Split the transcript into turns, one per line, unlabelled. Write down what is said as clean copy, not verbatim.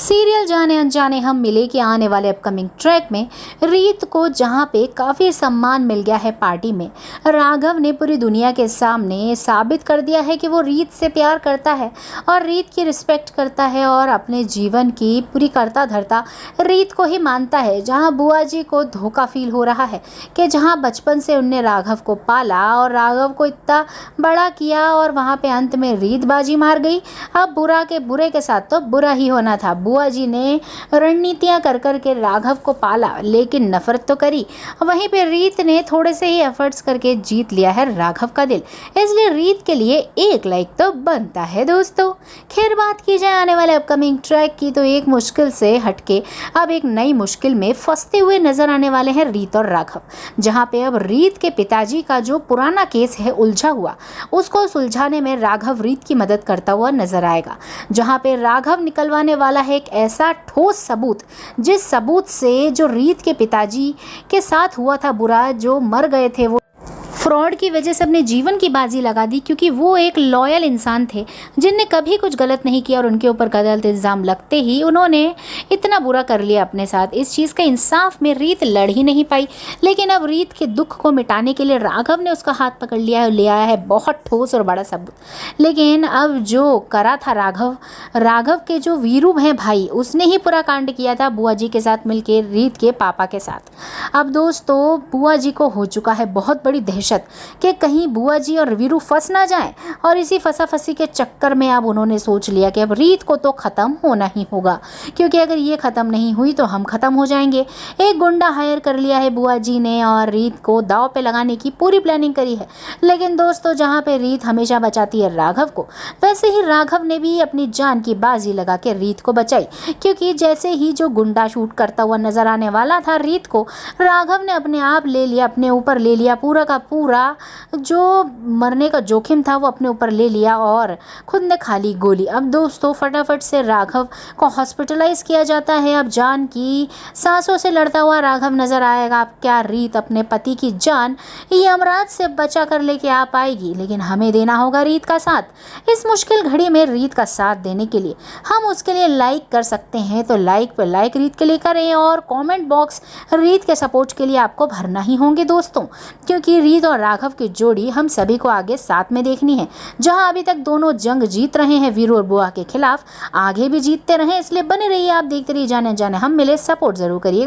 Serial जाने अनजाने हम मिले के आने वाले अपकमिंग ट्रैक में रीत को जहां पे काफ़ी सम्मान मिल गया है पार्टी में, राघव ने पूरी दुनिया के सामने साबित कर दिया है कि वो रीत से प्यार करता है और रीत की रिस्पेक्ट करता है और अपने जीवन की पूरी करता धरता रीत को ही मानता है। जहां बुआ जी को धोखा फील हो रहा है कि जहां बचपन से उनने राघव को पाला और राघव को इतना बड़ा किया और वहां पे अंत में रीत बाजी मार गई। अब बुरा के बुरे के साथ तो बुरा ही होना था। बुआ जी ने रणनीतियां कर कर के राघव को पाला लेकिन नफरत तो करी। वहीं पे रीत ने थोड़े से ही एफर्ट्स करके जीत लिया है राघव का दिल, इसलिए रीत के लिए एक लाइक तो बनता है दोस्तों। खैर, बात की जाए आने वाले अपकमिंग ट्रैक की तो एक मुश्किल से हटके अब एक नई मुश्किल में फंसते हुए नजर आने वाले हैं रीत और राघव, जहां पे अब रीत के पिताजी का जो पुराना केस है उलझा हुआ, उसको सुलझाने में राघव रीत की मदद करता हुआ नजर आएगा। जहां पे राघव निकलवाने वाला है एक ऐसा ठोस सबूत, जिस सबूत से जो रीत के पिताजी के साथ हुआ था बुरा, जो मर गए थे, वो फ्रॉड की वजह से अपने जीवन की बाजी लगा दी क्योंकि वो एक लॉयल इंसान थे जिनने कभी कुछ गलत नहीं किया और उनके ऊपर गलत इल्ज़ाम लगते ही उन्होंने इतना बुरा कर लिया अपने साथ। इस चीज़ का इंसाफ में रीत लड़ ही नहीं पाई, लेकिन अब रीत के दुख को मिटाने के लिए राघव ने उसका हाथ पकड़ लिया है और ले आया है बहुत ठोस और बड़ा सबूत। लेकिन अब जो करा था राघव के जो वीरू हैं भाई, उसने ही पूरा कांड किया था बुआ जी के साथ मिलकर रीत के पापा के साथ। अब दोस्तों, बुआ जी को हो चुका है बहुत बड़ी दहशत कि कहीं बुआ जी और वीरू फंस ना जाएं, और इसी फंसाफंसी के चक्कर में अब उन्होंने सोच लिया कि अब रीत को तो ख़त्म होना ही होगा, क्योंकि अगर ये ख़त्म नहीं हुई तो हम ख़त्म हो जाएंगे। एक गुंडा हायर कर लिया है बुआ जी ने और रीत को दांव पे लगाने की पूरी प्लानिंग करी है। लेकिन दोस्तों, जहाँ पे रीत हमेशा बचाती है राघव को, वैसे ही राघव ने भी अपनी जान की बाजी लगा के रीत को बचाई, क्योंकि जैसे ही जो गुंडा शूट करता हुआ नजर आने वाला था रीत को, राघव ने अपने आप ले लिया, अपने ऊपर ले लिया पूरा का पूरा जो मरने का जोखिम था वो अपने ऊपर ले लिया और खुद ने खा ली गोली। अब दोस्तों, फटाफट से राघव को हॉस्पिटलाइज किया जाता है। अब जान की सांसों से लड़ता हुआ राघव नजर आएगा। अब क्या रीत अपने पति की जान यमराज से बचा कर लेके आ पाएगी? लेकिन हमें देना होगा रीत का साथ। इस मुश्किल घड़ी में रीत का साथ देने के लिए हम उसके लिए लाइक कर सकते हैं, तो लाइक पे लाइक रीत के लिए करें और कमेंट बॉक्स रीत के सपोर्ट के लिए आपको भरना ही होंगे दोस्तों, क्योंकि रीत और राघव की जोड़ी हम सभी को आगे साथ में देखनी है। जहां अभी तक दोनों जंग जीत रहे हैं वीरू और बुआ के खिलाफ, आगे भी जीतते रहें, इसलिए बने रहिए आप, देखते रहिए जाने हम मिले। सपोर्ट जरूर करिएगा।